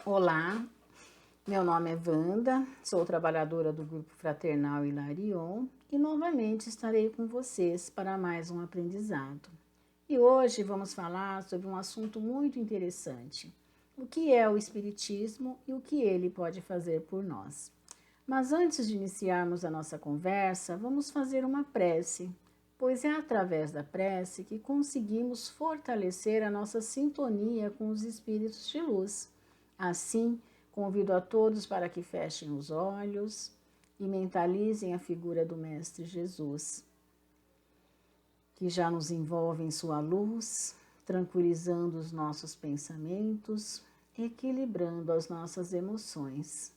Olá, meu nome é Wanda, sou trabalhadora do Grupo Fraternal Hilarion e novamente estarei com vocês para mais um aprendizado. E hoje vamos falar sobre um assunto muito interessante: o que é o Espiritismo e o que ele pode fazer por nós. Mas antes de iniciarmos a nossa conversa, vamos fazer uma prece, pois é através da prece que conseguimos fortalecer a nossa sintonia com os espíritos de luz. Assim, convido a todos para que fechem os olhos e mentalizem a figura do Mestre Jesus, que já nos envolve em sua luz, tranquilizando os nossos pensamentos, equilibrando as nossas emoções.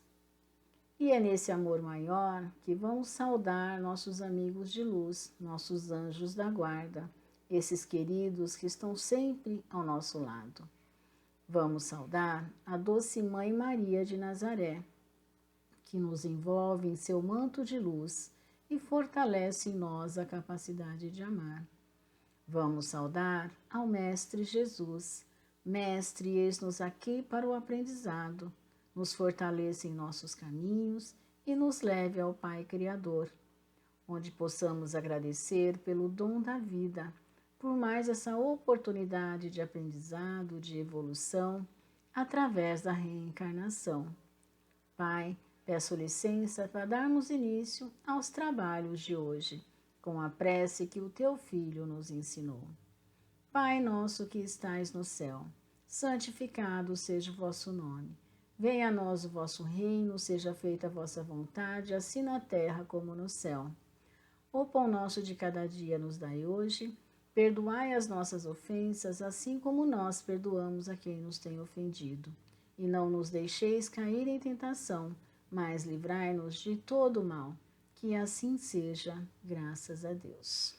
E é nesse amor maior que vamos saudar nossos amigos de luz, nossos anjos da guarda, esses queridos que estão sempre ao nosso lado. Vamos saudar a doce Mãe Maria de Nazaré, que nos envolve em seu manto de luz e fortalece em nós a capacidade de amar. Vamos saudar ao Mestre Jesus. Mestre, eis-nos aqui para o aprendizado. Nos fortaleça em nossos caminhos e nos leve ao Pai Criador, onde possamos agradecer pelo dom da vida, por mais essa oportunidade de aprendizado, de evolução, através da reencarnação. Pai, peço licença para darmos início aos trabalhos de hoje, com a prece que o teu Filho nos ensinou. Pai nosso que estais no céu, santificado seja o vosso nome. Venha a nós o vosso reino, seja feita a vossa vontade, assim na terra como no céu. O pão nosso de cada dia nos dai hoje. Perdoai as nossas ofensas, assim como nós perdoamos a quem nos tem ofendido. E não nos deixeis cair em tentação, mas livrai-nos de todo o mal. Que assim seja, graças a Deus.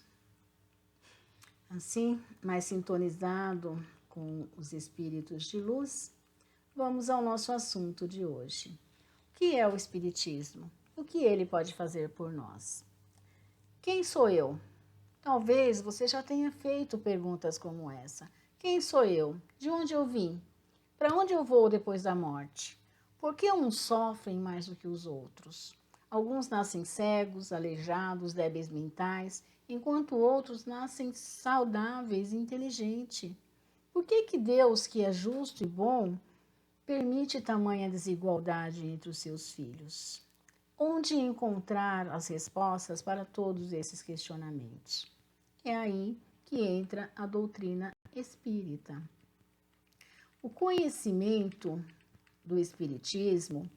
Assim, mais sintonizado com os espíritos de luz, vamos ao nosso assunto de hoje. O que é o Espiritismo? O que ele pode fazer por nós? Quem sou eu? Talvez você já tenha feito perguntas como essa. Quem sou eu? De onde eu vim? Para onde eu vou depois da morte? Por que uns sofrem mais do que os outros? Alguns nascem cegos, aleijados, débeis mentais, enquanto outros nascem saudáveis e inteligentes. Por que Deus, que é justo e bom, permite tamanha desigualdade entre os seus filhos? Onde encontrar as respostas para todos esses questionamentos? É aí que entra a doutrina espírita. O conhecimento do Espiritismo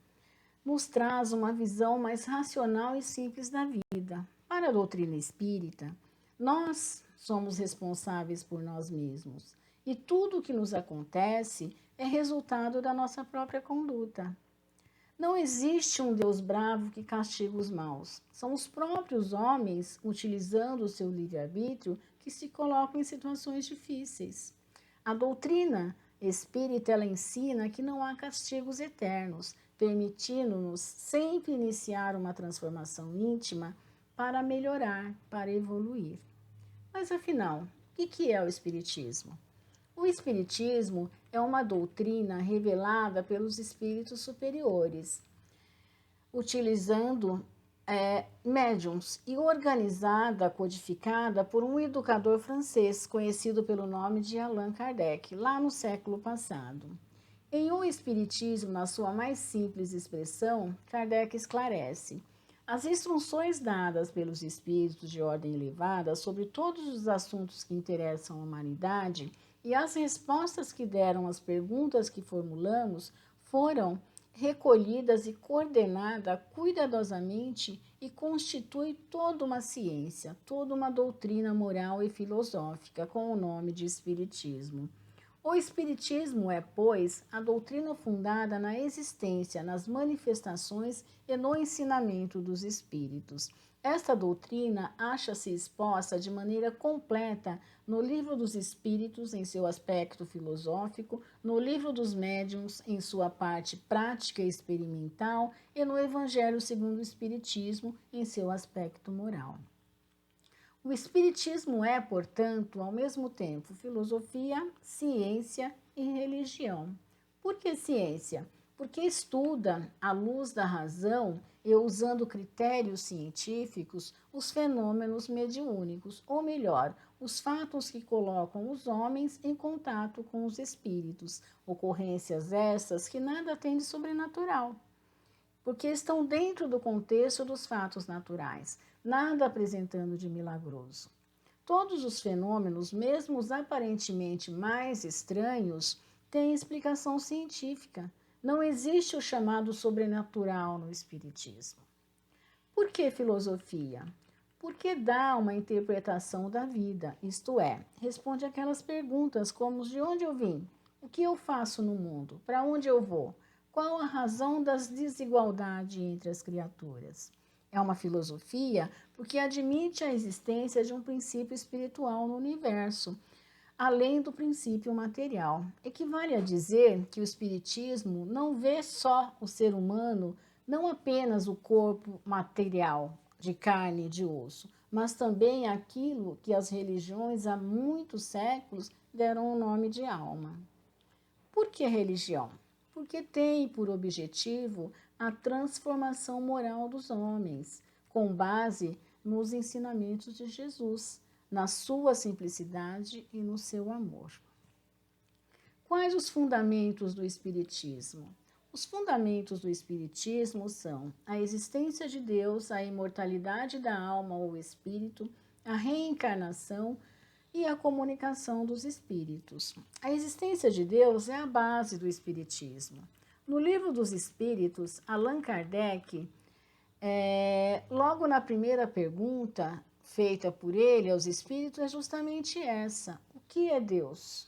nos traz uma visão mais racional e simples da vida. Para a doutrina espírita, nós somos responsáveis por nós mesmos e tudo o que nos acontece é resultado da nossa própria conduta. Não existe um Deus bravo que castiga os maus. São os próprios homens, utilizando o seu livre-arbítrio, que se colocam em situações difíceis. A doutrina espírita, ela ensina que não há castigos eternos, permitindo-nos sempre iniciar uma transformação íntima para melhorar, para evoluir. Mas afinal, o que é o Espiritismo? O Espiritismo é uma doutrina revelada pelos espíritos superiores, utilizando médiums e organizada, codificada por um educador francês conhecido pelo nome de Allan Kardec, lá no século passado. Em O Espiritismo, na sua mais simples expressão, Kardec esclarece: as instruções dadas pelos espíritos de ordem elevada sobre todos os assuntos que interessam a humanidade e as respostas que deram às perguntas que formulamos foram recolhidas e coordenadas cuidadosamente e constitui toda uma ciência, toda uma doutrina moral e filosófica com o nome de Espiritismo. O Espiritismo é, pois, a doutrina fundada na existência, nas manifestações e no ensinamento dos espíritos. Esta doutrina acha-se exposta de maneira completa no Livro dos Espíritos, em seu aspecto filosófico, no Livro dos Médiuns, em sua parte prática e experimental, e no Evangelho segundo o Espiritismo, em seu aspecto moral. O Espiritismo é, portanto, ao mesmo tempo filosofia, ciência e religião. Por que ciência? porque estuda, à luz da razão e usando critérios científicos, os fenômenos mediúnicos, ou melhor, os fatos que colocam os homens em contato com os espíritos, ocorrências essas que nada têm de sobrenatural, porque estão dentro do contexto dos fatos naturais, nada apresentando de milagroso. Todos os fenômenos, mesmo os aparentemente mais estranhos, têm explicação científica. Não existe o chamado sobrenatural no Espiritismo. Por que filosofia? Porque dá uma interpretação da vida, isto é, responde aquelas perguntas como de onde eu vim, o que eu faço no mundo, para onde eu vou, qual a razão das desigualdades entre as criaturas. É uma filosofia porque admite a existência de um princípio espiritual no universo, além do princípio material. Equivale a dizer que o Espiritismo não vê só o ser humano, não apenas o corpo material, de carne e de osso, mas também aquilo que as religiões há muitos séculos deram o nome de alma. Por que religião? Porque tem por objetivo a transformação moral dos homens, com base nos ensinamentos de Jesus, na sua simplicidade e no seu amor. Quais os fundamentos do Espiritismo? Os fundamentos do Espiritismo são a existência de Deus, a imortalidade da alma ou espírito, a reencarnação e a comunicação dos espíritos. A existência de Deus é a base do Espiritismo. No Livro dos Espíritos, Allan Kardec, logo na primeira pergunta feita por ele aos espíritos, é justamente essa: o que é Deus?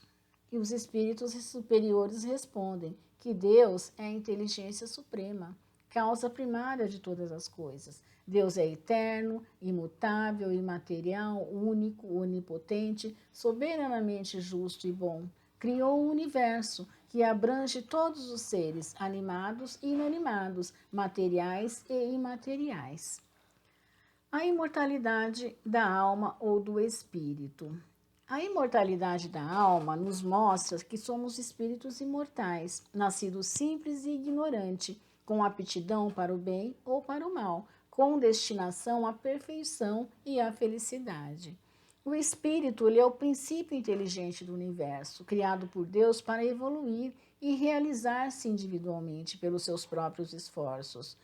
E os espíritos superiores respondem que Deus é a inteligência suprema, causa primária de todas as coisas. Deus é eterno, imutável, imaterial, único, onipotente, soberanamente justo e bom. Criou o universo, que abrange todos os seres, animados e inanimados, materiais e imateriais. A imortalidade da alma ou do espírito. A imortalidade da alma nos mostra que somos espíritos imortais, nascidos simples e ignorante, com aptidão para o bem ou para o mal, com destinação à perfeição e à felicidade. O espírito é o princípio inteligente do universo, criado por Deus para evoluir e realizar-se individualmente pelos seus próprios esforços.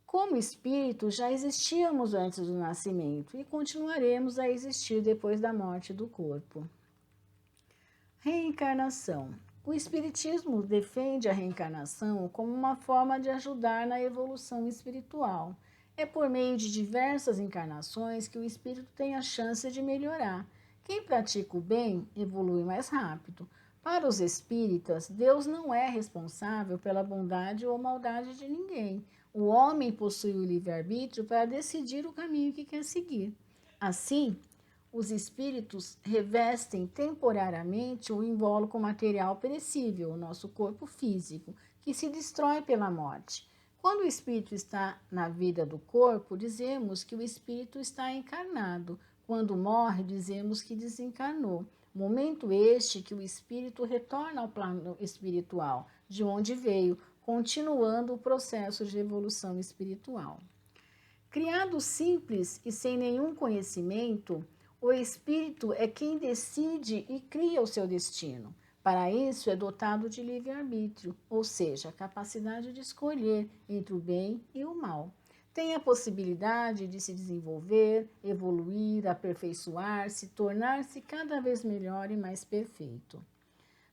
Como espírito, já existíamos antes do nascimento e continuaremos a existir depois da morte do corpo. Reencarnação. O Espiritismo defende a reencarnação como uma forma de ajudar na evolução espiritual. É por meio de diversas encarnações que o espírito tem a chance de melhorar. Quem pratica o bem evolui mais rápido. Para os espíritas, Deus não é responsável pela bondade ou maldade de ninguém. O homem possui o livre-arbítrio para decidir o caminho que quer seguir. Assim, os espíritos revestem temporariamente o invólucro material perecível, o nosso corpo físico, que se destrói pela morte. Quando o espírito está na vida do corpo, dizemos que o espírito está encarnado. Quando morre, dizemos que desencarnou. Momento este que o espírito retorna ao plano espiritual, de onde veio, continuando o processo de evolução espiritual. Criado simples e sem nenhum conhecimento, o espírito é quem decide e cria o seu destino. Para isso, é dotado de livre-arbítrio, ou seja, a capacidade de escolher entre o bem e o mal. Tem a possibilidade de se desenvolver, evoluir, aperfeiçoar-se, tornar-se cada vez melhor e mais perfeito.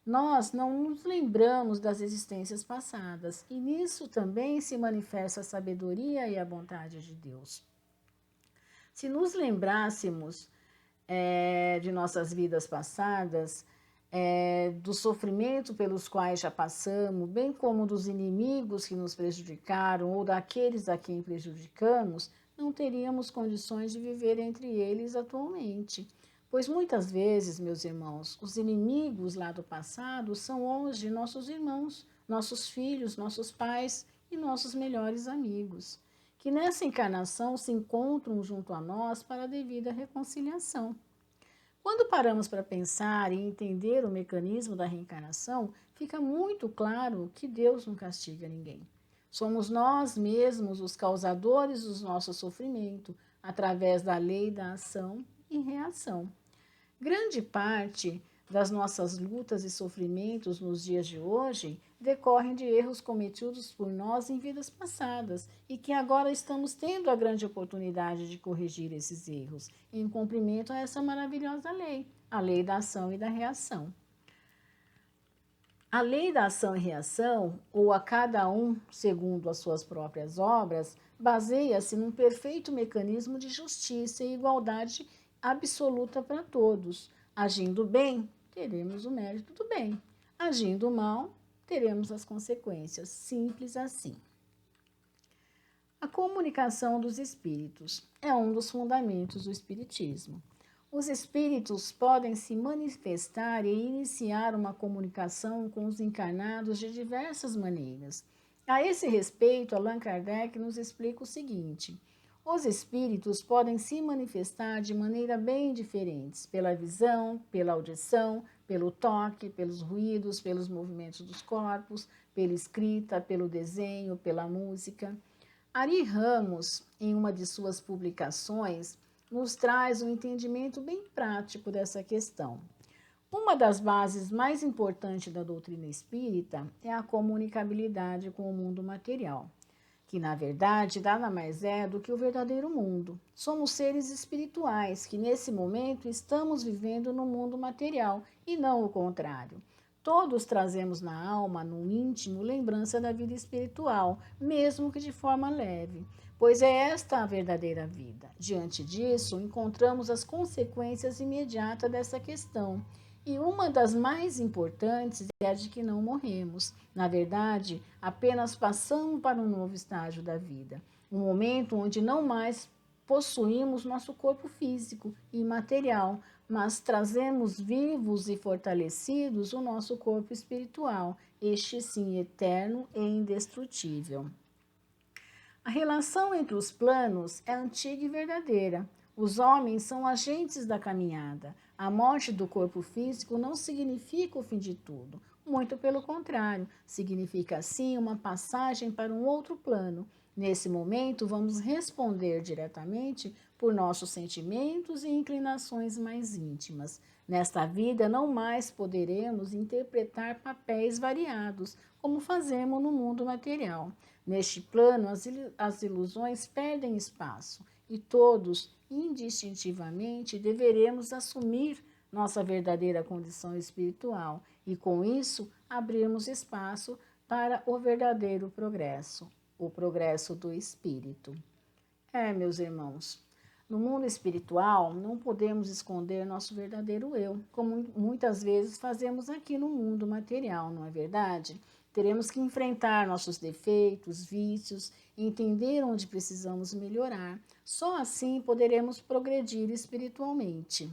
Nós não nos lembramos das existências passadas, e nisso também se manifesta a sabedoria e a bondade de Deus. Se nos lembrássemos de nossas vidas passadas, do sofrimento pelos quais já passamos, bem como dos inimigos que nos prejudicaram ou daqueles a quem prejudicamos, não teríamos condições de viver entre eles atualmente. Pois muitas vezes, meus irmãos, os inimigos lá do passado são hoje nossos irmãos, nossos filhos, nossos pais e nossos melhores amigos, que nessa encarnação se encontram junto a nós para a devida reconciliação. Quando paramos para pensar e entender o mecanismo da reencarnação, fica muito claro que Deus não castiga ninguém. Somos nós mesmos os causadores do nosso sofrimento, através da lei da ação e reação. Grande parte das nossas lutas e sofrimentos nos dias de hoje decorrem de erros cometidos por nós em vidas passadas e que agora estamos tendo a grande oportunidade de corrigir esses erros, em cumprimento a essa maravilhosa lei, a lei da ação e da reação. A lei da ação e reação, ou a cada um segundo as suas próprias obras, baseia-se num perfeito mecanismo de justiça e igualdade absoluta para todos. Agindo bem, teremos o mérito do bem. Agindo mal, teremos as consequências. Simples assim. A comunicação dos espíritos é um dos fundamentos do espiritismo. Os espíritos podem se manifestar e iniciar uma comunicação com os encarnados de diversas maneiras. A esse respeito, Allan Kardec nos explica o seguinte: os espíritos podem se manifestar de maneira bem diferentes, pela visão, pela audição, pelo toque, pelos ruídos, pelos movimentos dos corpos, pela escrita, pelo desenho, pela música. Ari Ramos, em uma de suas publicações, nos traz um entendimento bem prático dessa questão. Uma das bases mais importantes da doutrina espírita é a comunicabilidade com o mundo material, que na verdade nada mais é do que o verdadeiro mundo. Somos seres espirituais que nesse momento estamos vivendo no mundo material e não o contrário. Todos trazemos na alma, no íntimo, lembrança da vida espiritual, mesmo que de forma leve, pois é esta a verdadeira vida. Diante disso, encontramos as consequências imediatas dessa questão. E uma das mais importantes é a de que não morremos. Na verdade, apenas passamos para um novo estágio da vida, um momento onde não mais possuímos nosso corpo físico e material, mas trazemos vivos e fortalecidos o nosso corpo espiritual, este sim eterno e indestrutível. A relação entre os planos é antiga e verdadeira. Os homens são agentes da caminhada. A morte do corpo físico não significa o fim de tudo. Muito pelo contrário, significa sim uma passagem para um outro plano. Nesse momento, vamos responder diretamente por nossos sentimentos e inclinações mais íntimas. Nesta vida, não mais poderemos interpretar papéis variados, como fazemos no mundo material. Neste plano, as ilusões perdem espaço e todos, indistintivamente, deveremos assumir nossa verdadeira condição espiritual e, com isso, abrirmos espaço para o verdadeiro progresso, o progresso do espírito. Meus irmãos, no mundo espiritual não podemos esconder nosso verdadeiro eu, como muitas vezes fazemos aqui no mundo material, não é verdade? Teremos que enfrentar nossos defeitos, vícios, entender onde precisamos melhorar. Só assim poderemos progredir espiritualmente.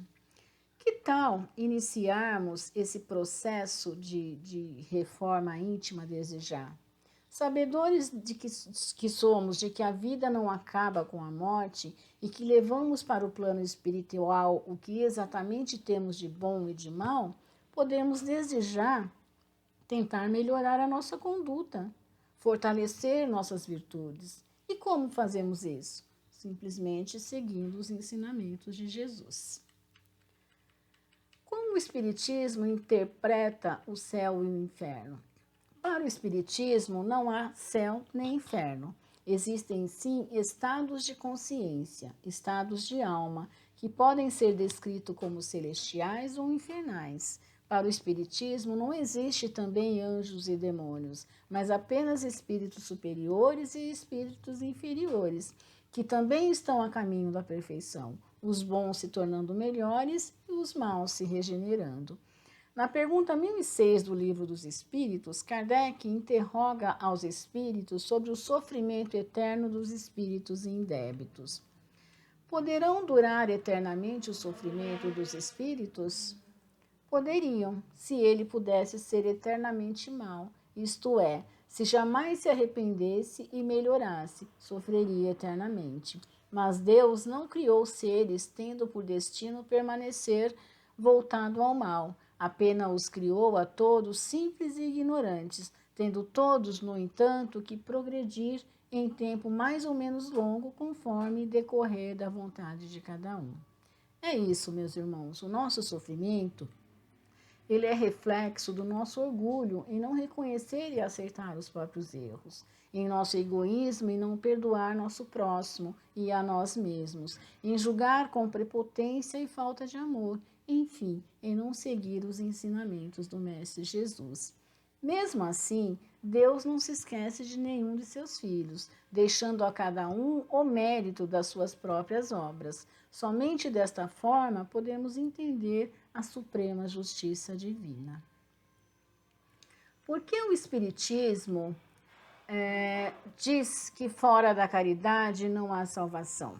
Que tal iniciarmos esse processo de reforma íntima desde já? Sabedores de que somos, de que a vida não acaba com a morte e que levamos para o plano espiritual o que exatamente temos de bom e de mal, podemos desde já tentar melhorar a nossa conduta, fortalecer nossas virtudes. E como fazemos isso? Simplesmente seguindo os ensinamentos de Jesus. Como o Espiritismo interpreta o céu e o inferno? Para o Espiritismo, não há céu nem inferno. Existem, sim, estados de consciência, estados de alma, que podem ser descritos como celestiais ou infernais. Para o Espiritismo, não existe também anjos e demônios, mas apenas espíritos superiores e espíritos inferiores, que também estão a caminho da perfeição, os bons se tornando melhores e os maus se regenerando. Na pergunta 1006 do Livro dos Espíritos, Kardec interroga aos espíritos sobre o sofrimento eterno dos espíritos indébitos. Poderão durar eternamente o sofrimento dos espíritos? Poderiam, se ele pudesse ser eternamente mau, isto é, se jamais se arrependesse e melhorasse, sofreria eternamente. Mas Deus não criou seres tendo por destino permanecer voltado ao mal. Apenas os criou a todos simples e ignorantes, tendo todos, no entanto, que progredir em tempo mais ou menos longo, conforme decorrer da vontade de cada um. É isso, meus irmãos. O nosso sofrimento, ele é reflexo do nosso orgulho em não reconhecer e aceitar os próprios erros, em nosso egoísmo em não perdoar nosso próximo e a nós mesmos, em julgar com prepotência e falta de amor, enfim, em não seguir os ensinamentos do Mestre Jesus. Mesmo assim, Deus não se esquece de nenhum de seus filhos, deixando a cada um o mérito das suas próprias obras. Somente desta forma podemos entender a suprema justiça divina. Por que o Espiritismo diz que fora da caridade não há salvação?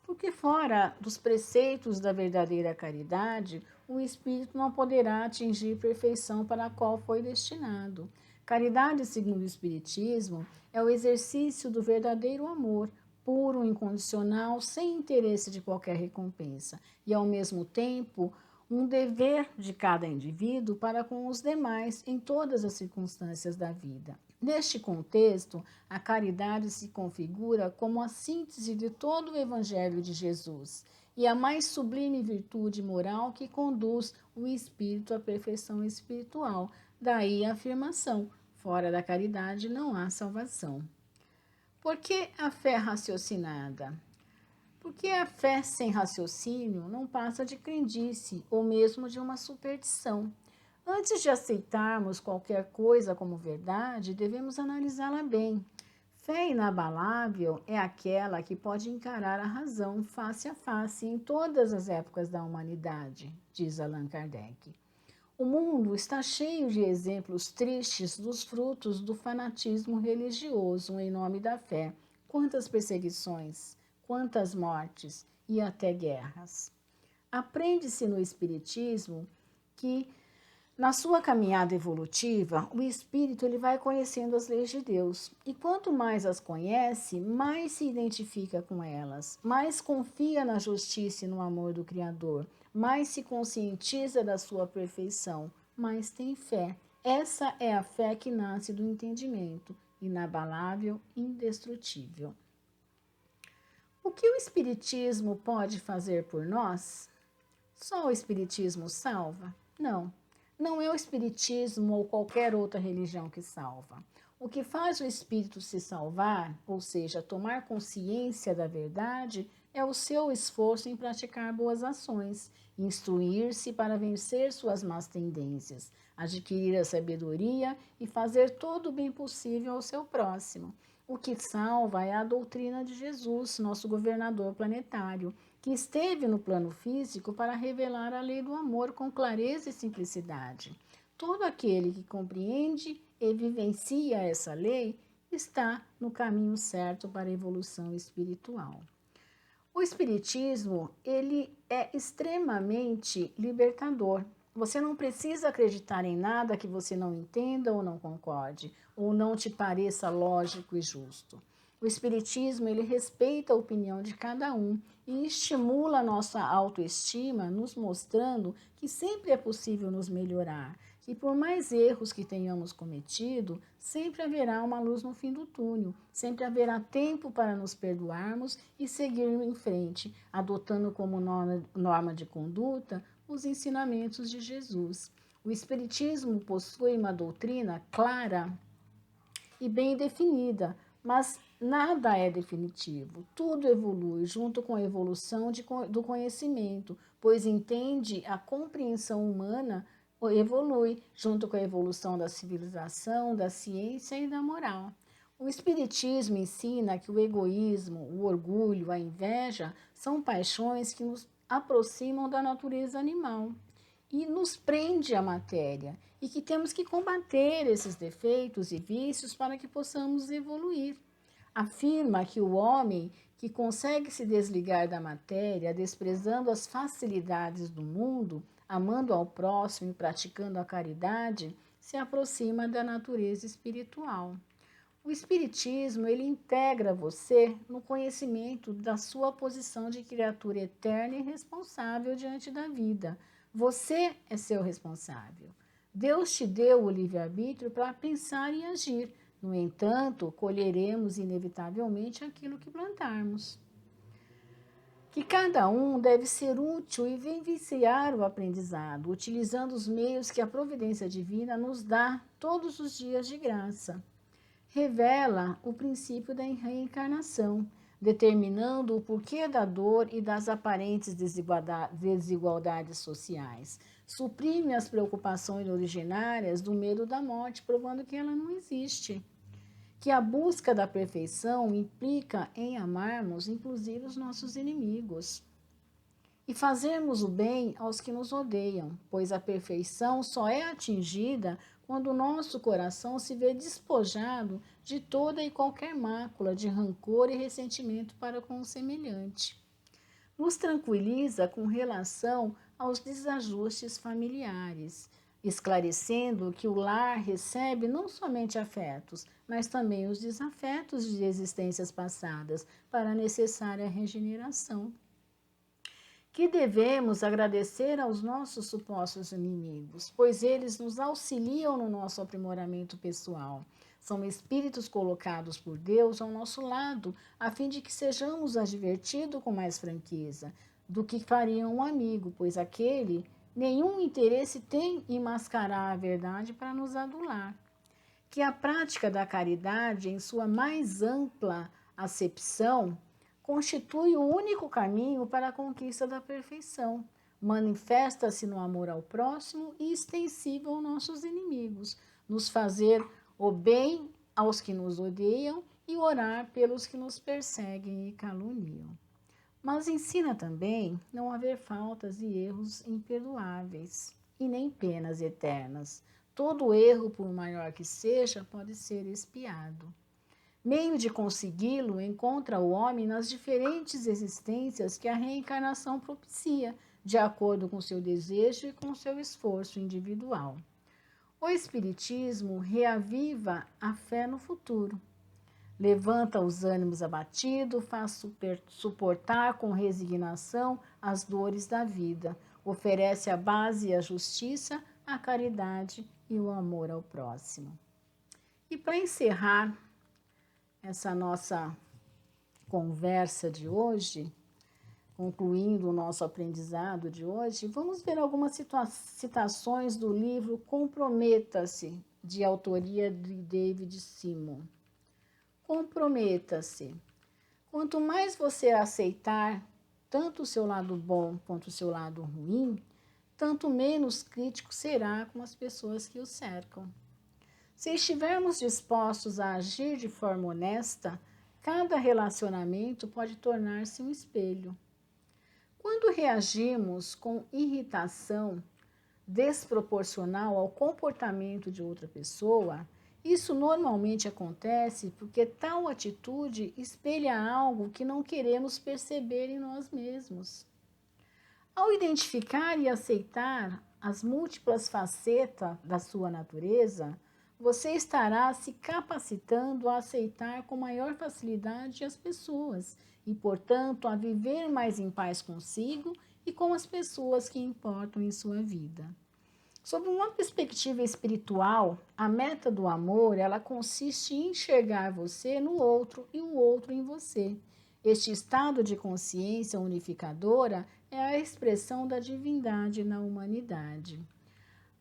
Porque fora dos preceitos da verdadeira caridade, o espírito não poderá atingir perfeição para a qual foi destinado. Caridade, segundo o Espiritismo, é o exercício do verdadeiro amor, puro, incondicional, sem interesse de qualquer recompensa, e ao mesmo tempo um dever de cada indivíduo para com os demais em todas as circunstâncias da vida. Neste contexto, a caridade se configura como a síntese de todo o Evangelho de Jesus e a mais sublime virtude moral que conduz o espírito à perfeição espiritual. Daí a afirmação: fora da caridade não há salvação. Por que a fé raciocinada? Porque a fé sem raciocínio não passa de crendice ou mesmo de uma superstição. Antes de aceitarmos qualquer coisa como verdade, devemos analisá-la bem. Fé inabalável é aquela que pode encarar a razão face a face em todas as épocas da humanidade, diz Allan Kardec. O mundo está cheio de exemplos tristes dos frutos do fanatismo religioso em nome da fé. Quantas perseguições, quantas mortes e até guerras. Aprende-se no Espiritismo que na sua caminhada evolutiva, o espírito ele vai conhecendo as leis de Deus. E quanto mais as conhece, mais se identifica com elas, mais confia na justiça e no amor do Criador, mais se conscientiza da sua perfeição, mais tem fé. Essa é a fé que nasce do entendimento, inabalável, indestrutível. O que o Espiritismo pode fazer por nós? Só o Espiritismo salva? Não. Não é o Espiritismo ou qualquer outra religião que salva. O que faz o espírito se salvar, ou seja, tomar consciência da verdade, é o seu esforço em praticar boas ações, instruir-se para vencer suas más tendências, adquirir a sabedoria e fazer todo o bem possível ao seu próximo. O que salva é a doutrina de Jesus, nosso governador planetário, que esteve no plano físico para revelar a lei do amor com clareza e simplicidade. Todo aquele que compreende e vivencia essa lei está no caminho certo para a evolução espiritual. O espiritismo, ele é extremamente libertador. Você não precisa acreditar em nada que você não entenda ou não concorde, ou não te pareça lógico e justo. O espiritismo, ele respeita a opinião de cada um e estimula a nossa autoestima, nos mostrando que sempre é possível nos melhorar, que por mais erros que tenhamos cometido, sempre haverá uma luz no fim do túnel, sempre haverá tempo para nos perdoarmos e seguir em frente, adotando como norma de conduta os ensinamentos de Jesus. O espiritismo possui uma doutrina clara e bem definida, mas nada é definitivo. Tudo evolui junto com a evolução do conhecimento, pois entende a compreensão humana evolui junto com a evolução da civilização, da ciência e da moral. O Espiritismo ensina que o egoísmo, o orgulho, a inveja são paixões que nos aproximam da natureza animal e nos prende à matéria e que temos que combater esses defeitos e vícios para que possamos evoluir. Afirma que o homem que consegue se desligar da matéria, desprezando as facilidades do mundo, amando ao próximo e praticando a caridade, se aproxima da natureza espiritual. O espiritismo, ele integra você no conhecimento da sua posição de criatura eterna e responsável diante da vida, Você é seu responsável. Deus te deu o livre-arbítrio para pensar e agir. No entanto, colheremos inevitavelmente aquilo que plantarmos. Que cada um deve ser útil e vivenciar o aprendizado, utilizando os meios que a providência divina nos dá todos os dias de graça. Revela o princípio da reencarnação, determinando o porquê da dor e das aparentes desigualdades sociais. Suprime as preocupações originárias do medo da morte, provando que ela não existe. Que a busca da perfeição implica em amarmos, inclusive os nossos inimigos, e fazermos o bem aos que nos odeiam, pois a perfeição só é atingida quando o nosso coração se vê despojado de toda e qualquer mácula de rancor e ressentimento para com o semelhante. Nos tranquiliza com relação aos desajustes familiares, esclarecendo que o lar recebe não somente afetos, mas também os desafetos de existências passadas para a necessária regeneração. Que devemos agradecer aos nossos supostos inimigos, pois eles nos auxiliam no nosso aprimoramento pessoal. São espíritos colocados por Deus ao nosso lado, a fim de que sejamos advertidos com mais franqueza do que faria um amigo, pois aquele nenhum interesse tem em mascarar a verdade para nos adular. Que a prática da caridade, em sua mais ampla acepção, constitui o único caminho para a conquista da perfeição. Manifesta-se no amor ao próximo e extensível aos nossos inimigos, nos fazer o bem aos que nos odeiam e orar pelos que nos perseguem e caluniam. Mas ensina também não haver faltas e erros imperdoáveis, e nem penas eternas. Todo erro, por maior que seja, pode ser expiado. Meio de consegui-lo encontra o homem nas diferentes existências que a reencarnação propicia, de acordo com seu desejo e com seu esforço individual. O Espiritismo reaviva a fé no futuro. Levanta os ânimos abatidos, faz suportar com resignação as dores da vida. Oferece a base e a justiça, a caridade e o amor ao próximo. E para encerrar essa nossa conversa de hoje, concluindo o nosso aprendizado de hoje, vamos ver algumas citações do livro Comprometa-se, de autoria de David Simon. Comprometa-se. Quanto mais você aceitar tanto o seu lado bom quanto o seu lado ruim, tanto menos crítico será com as pessoas que o cercam. Se estivermos dispostos a agir de forma honesta, cada relacionamento pode tornar-se um espelho. Quando reagimos com irritação desproporcional ao comportamento de outra pessoa, isso normalmente acontece porque tal atitude espelha algo que não queremos perceber em nós mesmos. Ao identificar e aceitar as múltiplas facetas da sua natureza, você estará se capacitando a aceitar com maior facilidade as pessoas e, portanto, a viver mais em paz consigo e com as pessoas que importam em sua vida. Sob uma perspectiva espiritual, a meta do amor, ela consiste em enxergar você no outro e o outro em você. Este estado de consciência unificadora é a expressão da divindade na humanidade.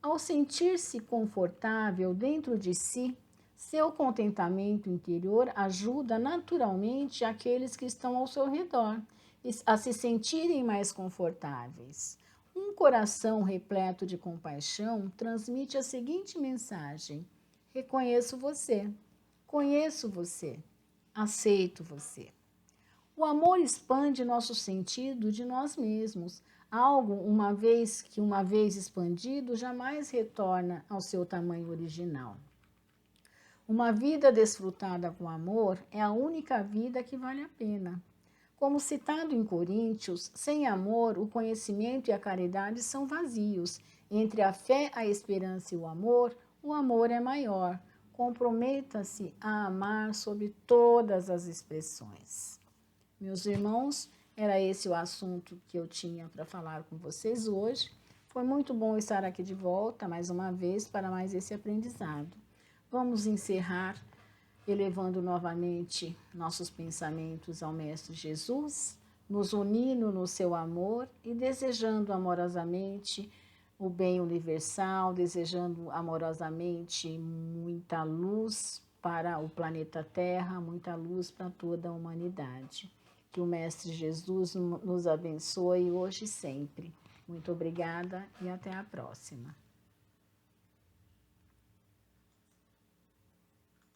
Ao sentir-se confortável dentro de si, seu contentamento interior ajuda naturalmente aqueles que estão ao seu redor a se sentirem mais confortáveis. Um coração repleto de compaixão transmite a seguinte mensagem: reconheço você, conheço você, aceito você. O amor expande nosso sentido de nós mesmos. Algo, uma vez expandido, jamais retorna ao seu tamanho original. Uma vida desfrutada com amor é a única vida que vale a pena. Como citado em Coríntios, sem amor, o conhecimento e a caridade são vazios. Entre a fé, a esperança e o amor é maior. Comprometa-se a amar sob todas as expressões. Meus irmãos, era esse o assunto que eu tinha para falar com vocês hoje. Foi muito bom estar aqui de volta mais uma vez para mais esse aprendizado. Vamos encerrar elevando novamente nossos pensamentos ao Mestre Jesus, nos unindo no seu amor e desejando amorosamente o bem universal, desejando amorosamente muita luz para o planeta Terra, muita luz para toda a humanidade. Que o Mestre Jesus nos abençoe hoje e sempre. Muito obrigada e até a próxima.